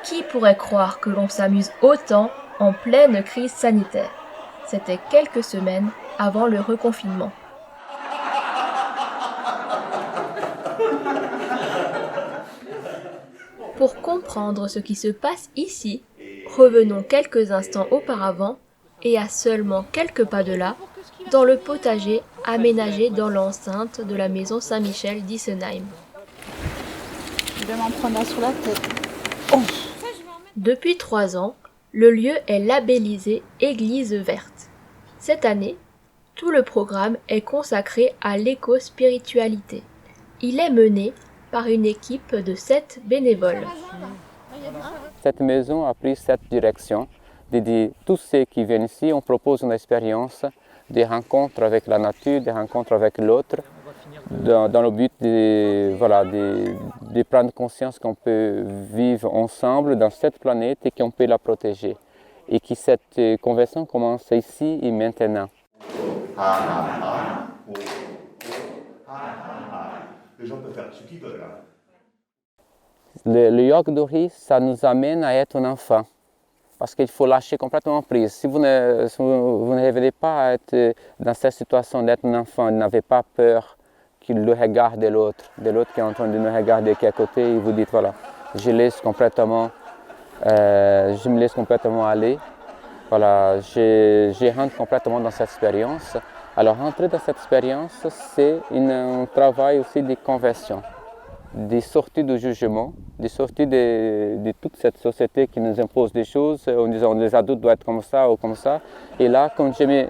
Qui pourrait croire que l'on s'amuse autant en pleine crise sanitaire? C'était quelques semaines avant le reconfinement. Pour comprendre ce qui se passe ici, revenons quelques instants auparavant et à seulement quelques pas de là, dans le potager aménagé dans l'enceinte de la maison Saint-Michel d'Issenheim. Je vais m'en prendre un sur la tête. Oh. Depuis 3 ans, le lieu est labellisé Église verte. Cette année, tout le programme est consacré à l'éco-spiritualité. Il est mené par une équipe de 7 bénévoles. Cette maison a pris cette direction. Tous ceux qui viennent ici, on propose une expérience, des rencontres avec la nature, des rencontres avec l'autre, dans le but de prendre conscience qu'on peut vivre ensemble dans cette planète et qu'on peut la protéger. Et que cette conversion commence ici et maintenant. Les gens peuvent faire ce qu'ils veulent. Le yoga du rire, ça nous amène à être un enfant. Parce qu'il faut lâcher complètement prise. Si vous ne rêvez pas à être dans cette situation d'être un enfant, n'avez pas peur qu'il le regard de l'autre qui est en train de nous regarder qui est à côté, et vous dites voilà, je me laisse complètement aller. Voilà, je rentre complètement dans cette expérience. Alors, rentrer dans cette expérience, c'est un travail aussi de conversion, de sortie du jugement, de sortie de toute cette société qui nous impose des choses en disant les adultes doivent être comme ça ou comme ça. Et là, quand je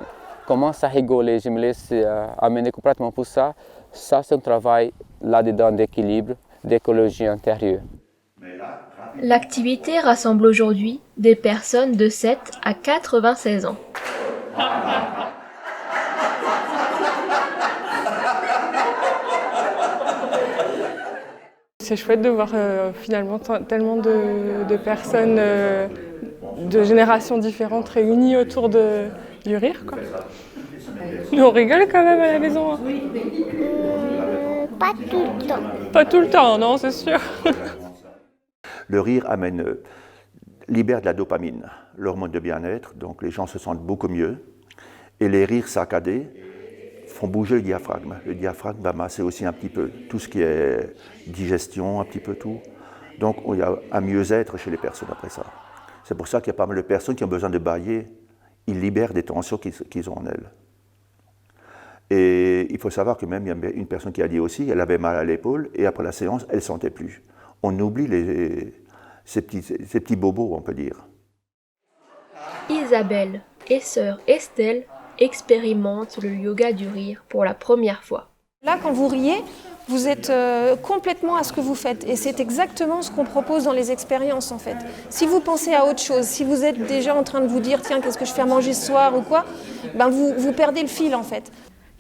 commence à rigoler, je me laisse amener complètement pour ça, c'est un travail là-dedans d'équilibre, d'écologie intérieure. L'activité rassemble aujourd'hui des personnes de 7 à 96 ans. C'est chouette de voir finalement tellement de personnes de générations différentes réunies autour du rire, quoi. Mais on rigole quand même à la maison. Hein. Pas tout le temps. Pas tout le temps, non, c'est sûr. Le rire libère de la dopamine, l'hormone de bien-être, donc les gens se sentent beaucoup mieux. Et les rires saccadés font bouger le diaphragme. Le diaphragme va masser aussi un petit peu tout ce qui est digestion, un petit peu tout. Donc il y a un mieux-être chez les personnes après ça. C'est pour ça qu'il y a pas mal de personnes qui ont besoin de bâiller. Ils libèrent des tensions qu'ils ont en elles. Et il faut savoir que même il y a une personne qui a dit aussi, elle avait mal à l'épaule et après la séance, elle ne sentait plus. On oublie ces petits bobos, on peut dire. Isabelle et sœur Estelle expérimentent le yoga du rire pour la première fois. Là, quand vous riez, vous êtes complètement à ce que vous faites. Et c'est exactement ce qu'on propose dans les expériences, en fait. Si vous pensez à autre chose, si vous êtes déjà en train de vous dire « Tiens, qu'est-ce que je fais à manger ce soir ?» ou quoi, ben vous perdez le fil, en fait.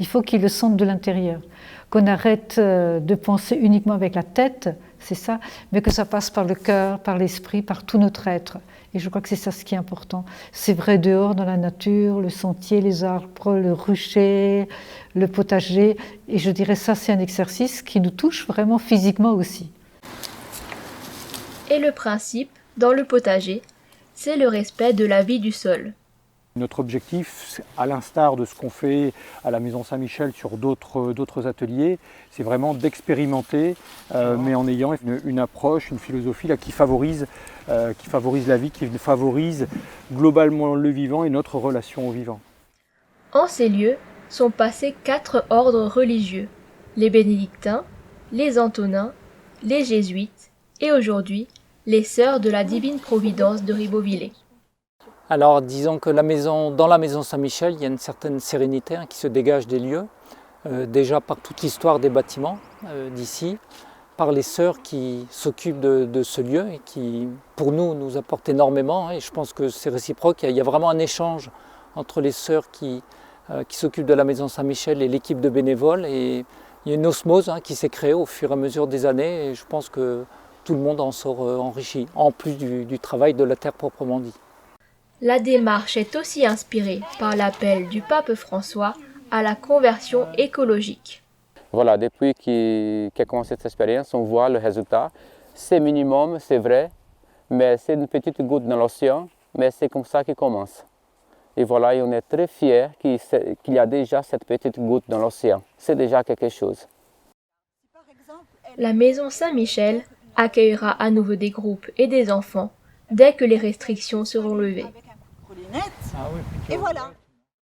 Il faut qu'ils le sentent de l'intérieur, qu'on arrête de penser uniquement avec la tête, c'est ça, mais que ça passe par le cœur, par l'esprit, par tout notre être. Et je crois que c'est ça ce qui est important. C'est vrai dehors, dans la nature, le sentier, les arbres, le rucher, le potager. Et je dirais ça, c'est un exercice qui nous touche vraiment physiquement aussi. Et le principe, dans le potager, c'est le respect de la vie du sol. Notre objectif, à l'instar de ce qu'on fait à la Maison Saint-Michel sur d'autres ateliers, c'est vraiment d'expérimenter, mais en ayant une approche, une philosophie là, qui favorise la vie, qui favorise globalement le vivant et notre relation au vivant. En ces lieux sont passés 4 ordres religieux, les bénédictins, les antonins, les jésuites et aujourd'hui les Sœurs de la Divine Providence de Ribeauvillé. Alors disons que dans la maison Saint-Michel, il y a une certaine sérénité qui se dégage des lieux, déjà par toute l'histoire des bâtiments d'ici, par les sœurs qui s'occupent de ce lieu et qui, pour nous apportent énormément. Et je pense que c'est réciproque, il y a vraiment un échange entre les sœurs qui s'occupent de la maison Saint-Michel et l'équipe de bénévoles. Et il y a une osmose qui s'est créée au fur et à mesure des années et je pense que tout le monde en sort enrichi, en plus du travail de la terre proprement dit. La démarche est aussi inspirée par l'appel du pape François à la conversion écologique. Voilà, depuis qu'a commencé cette expérience, on voit le résultat. C'est minimum, c'est vrai, mais c'est une petite goutte dans l'océan, mais c'est comme ça qu'il commence. Et voilà, et on est très fiers qu'il y a déjà cette petite goutte dans l'océan. C'est déjà quelque chose. La maison Saint-Michel accueillera à nouveau des groupes et des enfants dès que les restrictions seront levées. Et voilà.